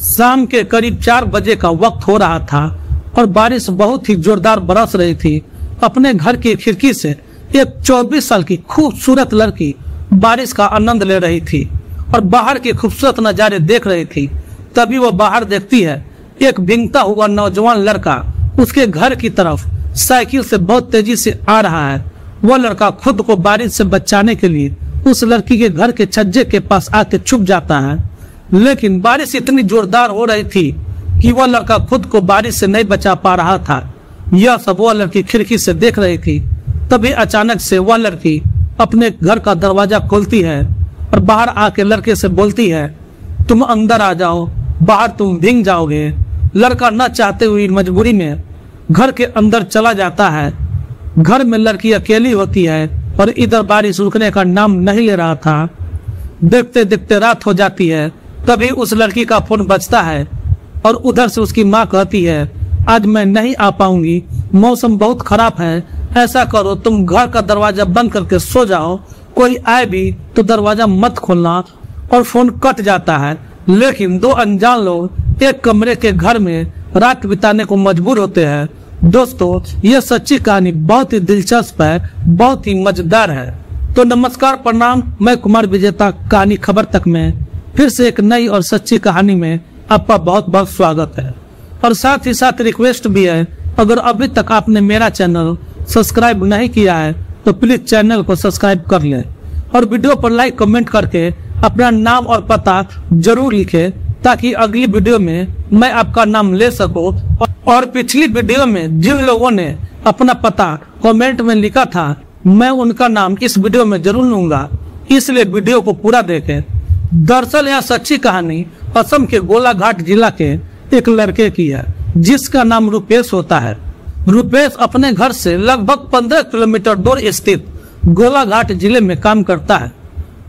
शाम के करीब 4 बजे का वक्त हो रहा था और बारिश बहुत ही जोरदार बरस रही थी। अपने घर की खिड़की से एक 24 साल की खूबसूरत लड़की बारिश का आनंद ले रही थी और बाहर के खूबसूरत नजारे देख रही थी। तभी वो बाहर देखती है एक भीगता हुआ नौजवान लड़का उसके घर की तरफ साइकिल से बहुत तेजी से आ रहा है। वह लड़का खुद को बारिश से बचाने के लिए उस लड़की के घर के छज्जे के पास आके छुप जाता है, लेकिन बारिश इतनी जोरदार हो रही थी कि वह लड़का खुद को बारिश से नहीं बचा पा रहा था। यह सब वह लड़की खिड़की से देख रही थी। तभी अचानक से वह लड़की अपने घर का दरवाजा खोलती है और बाहर आके लड़के से बोलती है, तुम अंदर आ जाओ, बाहर तुम भीग जाओगे। लड़का न चाहते हुए मजबूरी में घर के अंदर चला जाता है। घर में लड़की अकेली होती है और इधर बारिश रुकने का नाम नहीं ले रहा था। देखते देखते रात हो जाती है। तभी उस लड़की का फोन बजता है और उधर से उसकी माँ कहती है, आज मैं नहीं आ पाऊंगी, मौसम बहुत खराब है। ऐसा करो तुम घर का दरवाजा बंद करके सो जाओ, कोई आए भी तो दरवाजा मत खोलना। और फोन कट जाता है। लेकिन दो अनजान लोग एक कमरे के घर में रात बिताने को मजबूर होते हैं। दोस्तों, यह सच्ची कहानी बहुत ही दिलचस्प है, बहुत ही मजेदार है। तो नमस्कार, प्रणाम। मैं कुमार विजेता कहानी खबर तक में फिर से एक नई और सच्ची कहानी में आपका बहुत बहुत स्वागत है। और साथ ही साथ रिक्वेस्ट भी है, अगर अभी तक आपने मेरा चैनल सब्सक्राइब नहीं किया है तो प्लीज चैनल को सब्सक्राइब कर लें और वीडियो पर लाइक कमेंट करके अपना नाम और पता जरूर लिखें, ताकि अगली वीडियो में मैं आपका नाम ले सकूं। और पिछली वीडियो में जिन लोगों ने अपना पता कमेंट में लिखा था, मैं उनका नाम इस वीडियो में जरूर लूंगा, इसलिए वीडियो को पूरा देखें। दरअसल यह सच्ची कहानी असम के गोलाघाट जिला के एक लड़के की है, जिसका नाम रुपेश होता है। रुपेश अपने घर से लगभग 15 किलोमीटर दूर स्थित गोलाघाट जिले में काम करता है,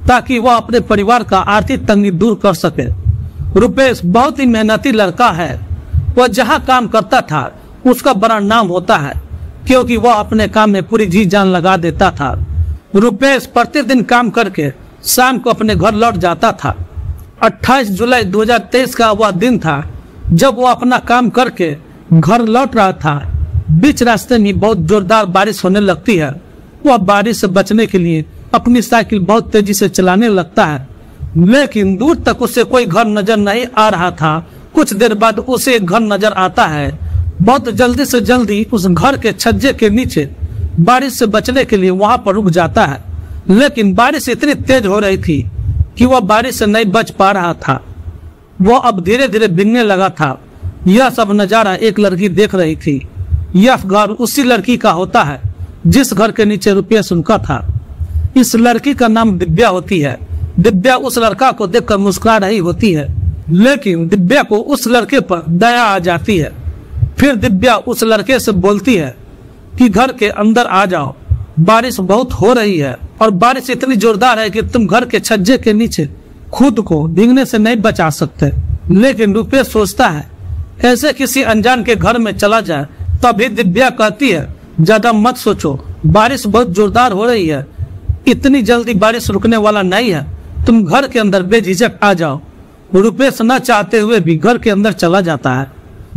ताकि वह अपने परिवार का आर्थिक तंगी दूर कर सके। रुपेश बहुत ही मेहनती लड़का है। वह जहाँ काम करता था उसका बड़ा नाम होता है, क्योंकि वह अपने काम में पूरी जी जान लगा देता था। रुपेश प्रतिदिन काम करके शाम को अपने घर लौट जाता था। 28 जुलाई 2023 का वह दिन था जब वह अपना काम करके घर लौट रहा था। बीच रास्ते में बहुत जोरदार बारिश होने लगती है। वह बारिश से बचने के लिए अपनी साइकिल बहुत तेजी से चलाने लगता है, लेकिन दूर तक उसे कोई घर नजर नहीं आ रहा था। कुछ देर बाद उसे एक घर नजर आता है। बहुत जल्दी से जल्दी उस घर के छज्जे के नीचे बारिश से बचने के लिए वहां पर रुक जाता है, लेकिन बारिश इतनी तेज हो रही थी कि वह बारिश से नहीं बच पा रहा था। वह अब धीरे धीरे भीगने लगा था। यह सब नजारा एक लड़की देख रही थी। यह घर उसी लड़की का होता है जिस घर के नीचे रुपेश उनका था। इस लड़की का नाम दिव्या होती है। दिव्या उस लड़का को देखकर मुस्कुरा रही होती है, लेकिन दिव्या को उस लड़के पर दया आ जाती है। फिर दिव्या उस लड़के से बोलती है कि घर के अंदर आ जाओ, बारिश बहुत हो रही है और बारिश इतनी जोरदार है कि तुम घर के छज्जे के नीचे खुद को भीगने से नहीं बचा सकते। लेकिन रुपेश सोचता है ऐसे किसी अनजान के घर में चला जाए। तभी दिव्या कहती है, ज्यादा मत सोचो, बारिश बहुत जोरदार हो रही है, इतनी जल्दी बारिश रुकने वाला नहीं है, तुम घर के अंदर बेझिझक आ जाओ। रुपेश न चाहते हुए भी घर के अंदर चला जाता है।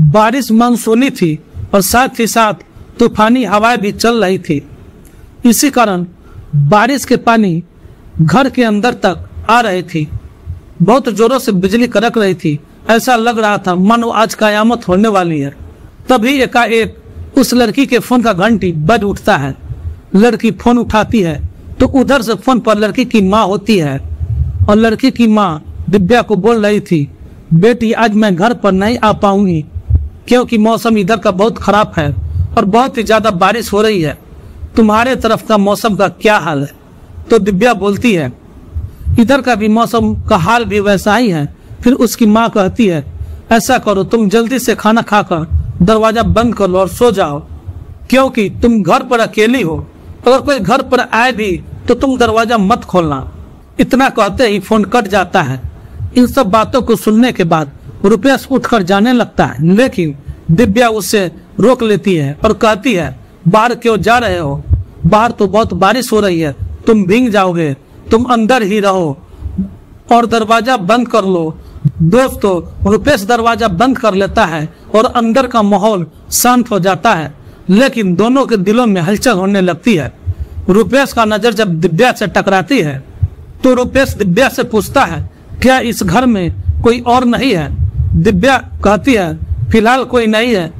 बारिश मानसूनी थी और साथ ही साथ तूफानी हवाएं भी चल रही थी। इसी कारण बारिश के पानी घर के अंदर तक आ रही थी। बहुत जोरों से बिजली कड़क रही थी। ऐसा लग रहा था मानो आज कयामत होने वाली है। तभी एकाएक उस लड़की के फोन का घंटी बज उठता है। लड़की फोन उठाती है तो उधर से फोन पर लड़की की माँ होती है और लड़की की माँ दिव्या को बोल रही थी, बेटी आज मैं घर पर नहीं आ पाऊंगी, क्योंकि मौसम इधर का बहुत खराब है और बहुत ही ज्यादा बारिश हो रही है। तुम्हारे तरफ का मौसम का क्या हाल है? तो दिव्या बोलती है, इधर का भी मौसम का हाल भी वैसा ही है। फिर उसकी माँ कहती है, ऐसा करो तुम जल्दी से खाना खाकर दरवाजा बंद कर लो और सो जाओ, क्योंकि तुम घर पर अकेली हो। अगर कोई घर पर आए भी तो तुम दरवाजा मत खोलना। इतना कहते ही फोन कट जाता है। इन सब बातों को सुनने के बाद रुपेश उठकर जाने लगता है, लेकिन दिव्या उसे रोक लेती है और कहती है, बाहर क्यों जा रहे हो? बाहर तो बहुत बारिश हो रही है, तुम भीग जाओगे, तुम अंदर ही रहो और दरवाजा बंद कर लो। दोस्तों रुपेश दरवाजा बंद कर लेता है और अंदर का माहौल शांत हो जाता है, लेकिन दोनों के दिलों में हलचल होने लगती है। रुपेश का नजर जब दिव्या से टकराती है तो रुपेश दिव्या से पूछता है, क्या इस घर में कोई और नहीं है? दिव्या कहती है, फिलहाल कोई नहीं है,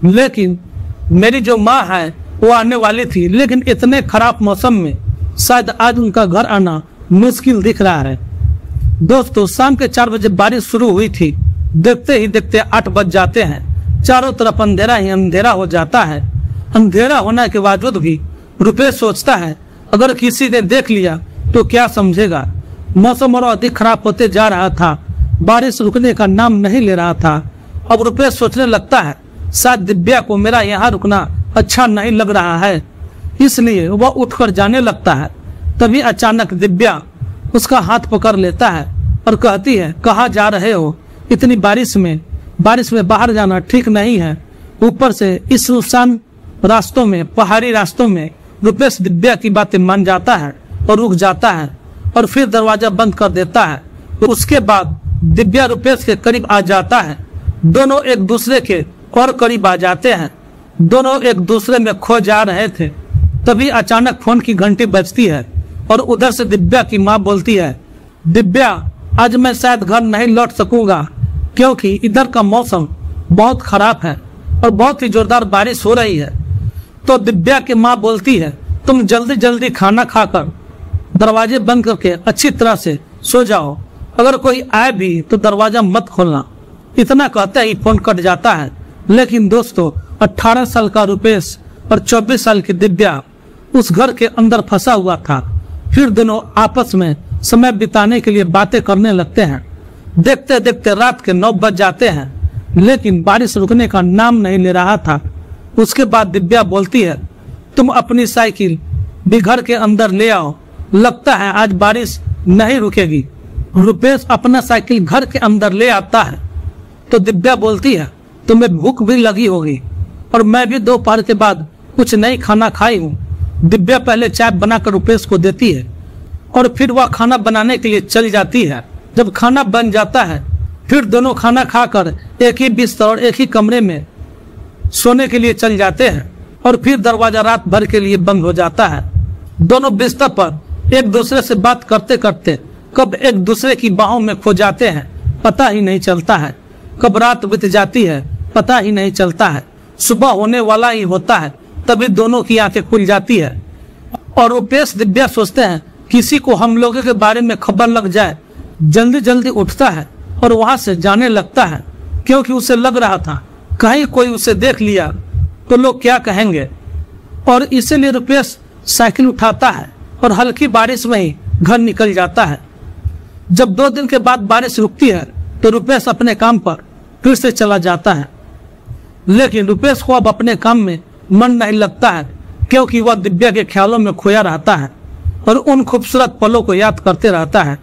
लेकिन मेरी जो माँ है वो आने वाली थी, लेकिन इतने खराब मौसम में शायद आज उनका घर आना मुश्किल दिख रहा है। दोस्तों शाम के 4 बजे बारिश शुरू हुई थी। देखते ही देखते 8 बज जाते हैं। चारों तरफ अंधेरा ही अंधेरा हो जाता है। अंधेरा होने के बावजूद भी रुपेश सोचता है, अगर किसी ने देख लिया तो क्या समझेगा। मौसम और अधिक खराब होते जा रहा था। बारिश रुकने का नाम नहीं ले रहा था। अब रुपेश सोचने लगता है, शायद दिव्या को मेरा यहाँ रुकना अच्छा नहीं लग रहा है, इसलिए वह उठकर जाने लगता है। तभी अचानक दिव्या उसका हाथ पकड़ लेता है और कहती है, कहाँ जा रहे हो? इतनी बारिश में बाहर जाना ठीक नहीं है। ऊपर से इस सुनसान रास्तों में, पहाड़ी रास्तों में रुपेश दिव्या की बातें मान जाता है और रुक जाता है और फिर दरवाजा बंद कर देता है। तो उसके बाद दिव्या रुपेश के करीब आ जाता है। दोनों एक दूसरे के और करीब आ जाते हैं। दोनों एक दूसरे में खो जा रहे थे। तभी अचानक फोन की घंटी बजती है और उधर से दिव्या की माँ बोलती है, दिव्या आज मैं शायद घर नहीं लौट सकूंगा, क्योंकि इधर का मौसम बहुत खराब है और बहुत ही जोरदार बारिश हो रही है। तो दिव्या की माँ बोलती है, तुम जल्दी जल्दी खाना खाकर दरवाजे बंद करके अच्छी तरह से सो जाओ, अगर कोई आए भी तो दरवाजा मत खोलना। इतना कहते ही फोन कट जाता है। लेकिन दोस्तों 18 साल का रुपेश और 24 साल की दिव्या उस घर के अंदर फंसा हुआ था। फिर दोनों आपस में समय बिताने के लिए बातें करने लगते हैं। देखते देखते रात के 9 बज जाते हैं, लेकिन बारिश रुकने का नाम नहीं ले रहा था। उसके बाद दिव्या बोलती है, तुम अपनी साइकिल भी घर के अंदर ले आओ, लगता है आज बारिश नहीं रुकेगी। रुपेश अपना साइकिल घर के अंदर ले आता है तो दिव्या बोलती है, तुम्हें भूख भी लगी होगी और मैं भी दोपहर के बाद कुछ नहीं खाना खाई हूँ। दिव्या पहले चाय बनाकर रुपेश को देती है और फिर वह खाना बनाने के लिए चली जाती है। जब खाना बन जाता है फिर दोनों खाना खाकर एक ही बिस्तर और एक ही कमरे में सोने के लिए चल जाते हैं और फिर दरवाजा रात भर के लिए बंद हो जाता है। दोनों बिस्तर पर एक दूसरे से बात करते करते कब एक दूसरे की बाहों में खो जाते हैं, पता ही नहीं चलता है। कब रात बीत जाती है पता ही नहीं चलता है। सुबह होने वाला ही होता है, तभी दोनों की आंखें खुल जाती है और रुपेश दिव्या सोचते हैं किसी को हम लोगों के बारे में खबर लग जाए। जल्दी जल्दी उठता है और वहां से जाने लगता है, क्योंकि उसे लग रहा था कहीं कोई उसे देख लिया तो लोग क्या कहेंगे। और इसीलिए रुपेश साइकिल उठाता है और हल्की बारिश में ही घर निकल जाता है। जब 2 दिन के बाद बारिश रुकती है तो रुपेश अपने काम पर फिर से चला जाता है। लेकिन रुपेश को अब अपने काम में मन नहीं लगता है, क्योंकि वह दिव्या के ख्यालों में खोया रहता है और उन खूबसूरत पलों को याद करते रहता है।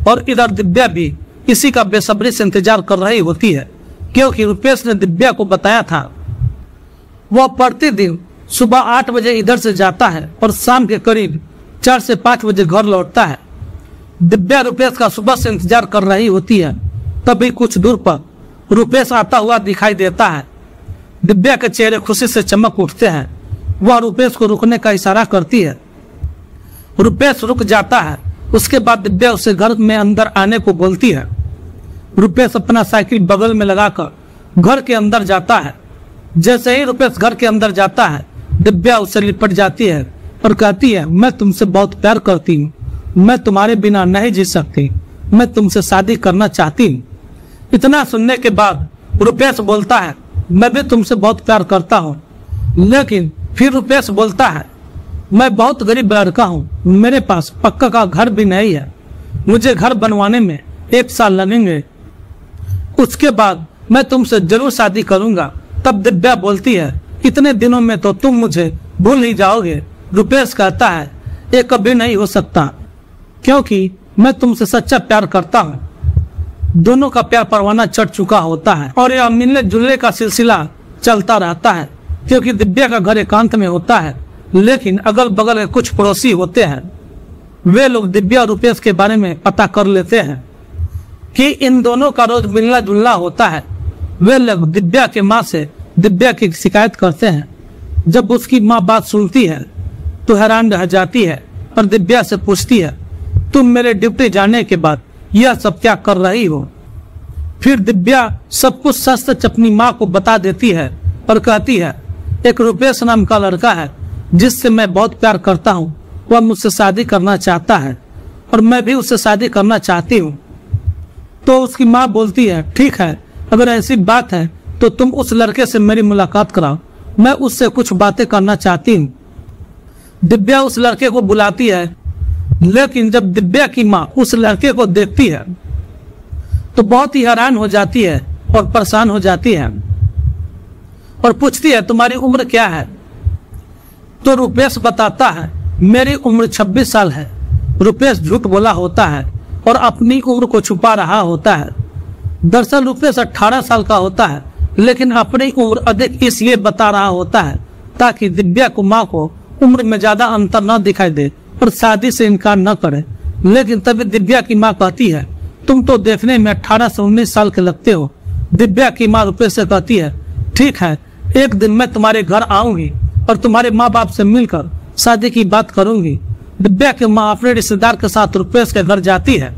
और इधर दिव्या भी इसी का बेसब्री से इंतजार कर रही होती है, क्योंकि रुपेश ने दिव्या को बताया था वह प्रतिदिन सुबह 8 बजे इधर से जाता है और शाम के करीब 4 से 5 बजे घर लौटता है। दिव्या रुपेश का सुबह से इंतजार कर रही होती है। तभी कुछ दूर पर रुपेश आता हुआ दिखाई देता है। दिव्या के चेहरे खुशी से चमक उठते हैं। वह रुपेश को रुकने का इशारा करती है। रुपेश रुक जाता है। उसके बाद दिव्या उसे घर में अंदर आने को बोलती है। रुपेश अपना साइकिल बगल में लगाकर घर के अंदर जाता है। जैसे ही रुपेश घर के अंदर जाता है दिव्या उससे लिपट जाती है और कहती है, मैं तुमसे बहुत प्यार करती हूँ, मैं तुम्हारे बिना नहीं जी सकती, मैं तुमसे शादी करना चाहती हूँ। इतना सुनने के बाद रुपेश बोलता है, मैं भी तुमसे बहुत प्यार करता हूँ। लेकिन फिर रुपेश बोलता है, मैं बहुत गरीब लड़का हूँ, मेरे पास पक्का का घर भी नहीं है, मुझे घर बनवाने में 1 साल लगेंगे, उसके बाद मैं तुमसे जरूर शादी करूंगा। तब दिव्या बोलती है, इतने दिनों में तो तुम मुझे भूल ही जाओगे। रुपेश कहता है, ये कभी नहीं हो सकता, क्योंकि मैं तुमसे सच्चा प्यार करता हूँ। दोनों का प्यार परवाना चढ़ चुका होता है और यह मिलने जुलने का सिलसिला चलता रहता है, क्योंकि दिव्या का घर एकांत में होता है। लेकिन अगल बगल के कुछ पड़ोसी होते हैं, वे लोग दिव्या और रुपेश के बारे में पता कर लेते हैं कि इन दोनों का रोज मिलना जुलना होता है। वे लोग दिव्या के माँ से दिव्या की शिकायत करते हैं। जब उसकी माँ बात सुनती है तो हैरान रह जाती है और दिव्या से पूछती है, तुम मेरे ड्यूटी जाने के बाद यह सब क्या कर रही हो? फिर दिव्या सब कुछ सच सच अपनी माँ को बता देती है और कहती है, एक रुपेश नाम का लड़का है जिससे मैं बहुत प्यार करता हूँ। वह मुझसे शादी करना चाहता है और मैं भी उससे शादी करना चाहती हूँ। तो उसकी माँ बोलती है, ठीक है, अगर ऐसी बात है तो तुम उस लड़के से मेरी मुलाकात कराओ, मैं उससे कुछ बातें करना चाहती हूँ। दिव्या उस लड़के को बुलाती है, लेकिन जब दिव्या की माँ उस लड़के को देखती है तो बहुत ही हैरान हो जाती है और परेशान हो जाती है और पूछती है, तुम्हारी उम्र क्या है? तो रुपेश बताता है, मेरी उम्र 26 साल है। रुपेश झूठ बोला होता है और अपनी उम्र को छुपा रहा होता है। दरअसल रुपेश 18 साल का होता है, लेकिन अपनी उम्र अधिक इसलिए बता रहा होता है ताकि दिव्या को माँ को उम्र में ज्यादा अंतर न दिखाई दे और शादी से इनकार न करे। लेकिन तभी दिव्या की माँ कहती है, तुम तो देखने में 18 से 19 साल के लगते हो। दिव्या की माँ रुपेश से कहती है, ठीक है, एक दिन मैं तुम्हारे घर आऊंगी और तुम्हारे माँ बाप से मिलकर शादी की बात करूंगी। दिव्या की माँ अपने रिश्तेदार के साथ रुपेश के घर जाती है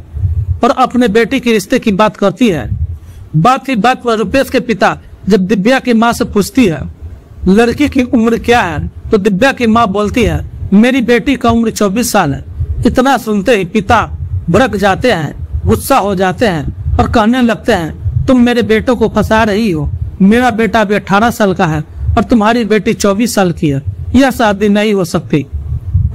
और अपने बेटी के रिश्ते की बात करती है। बात ही बात पर रुपेश के पिता जब दिव्या की माँ से पूछती है, लड़की की उम्र क्या है? तो दिव्या की माँ बोलती है, मेरी बेटी का उम्र 24 साल है। इतना सुनते ही पिता भड़क जाते हैं, गुस्सा हो जाते हैं और कहने लगते हैं, तुम मेरे बेटों को फंसा रही हो। मेरा बेटा भी 18 साल का है और तुम्हारी बेटी 24 साल की है। यह शादी नहीं हो सकती।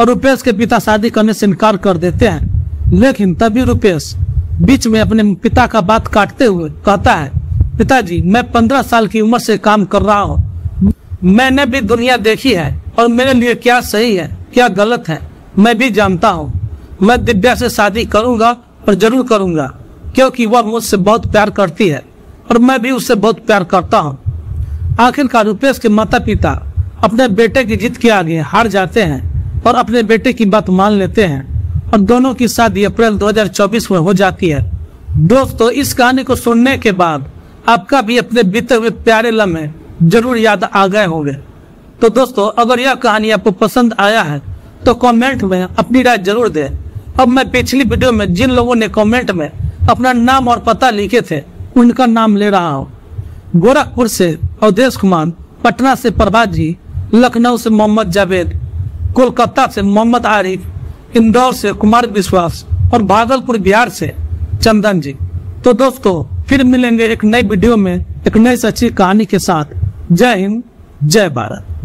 और रुपेश के पिता शादी करने से इनकार कर देते हैं। लेकिन तभी रुपेश बीच में अपने पिता का बात काटते हुए कहता है, पिताजी, मैं 15 साल की उम्र से काम कर रहा हूँ। मैंने भी दुनिया देखी है और मेरे लिए क्या सही है क्या गलत है मैं भी जानता हूँ। मैं दिव्या से शादी करूंगा और जरूर करूंगा, क्योंकि वह मुझसे बहुत प्यार करती है और मैं भी उससे बहुत प्यार करता हूँ। आखिरकार रुपेश के माता पिता अपने बेटे की जिद के आगे हार जाते हैं और अपने बेटे की बात मान लेते हैं और दोनों की शादी अप्रैल 2024 में हो जाती है। दोस्तों, इस कहानी को सुनने के बाद आपका भी अपने बीते हुए प्यारे लम्हे जरूर याद आ गए होंगे। तो दोस्तों, अगर यह कहानी आपको पसंद आया है तो कमेंट में अपनी राय जरूर दें। अब मैं पिछली वीडियो में जिन लोगों ने कमेंट में अपना नाम और पता लिखे थे उनका नाम ले रहा हूँ। गोरखपुर से अवधेश कुमार, पटना से प्रभात जी, लखनऊ से मोहम्मद जावेद, कोलकाता से मोहम्मद आरिफ, इंदौर से कुमार विश्वास और भागलपुर बिहार से चंदन जी। तो दोस्तों, फिर मिलेंगे एक नई वीडियो में एक नई सच्ची कहानी के साथ। जय हिंद, जय भारत।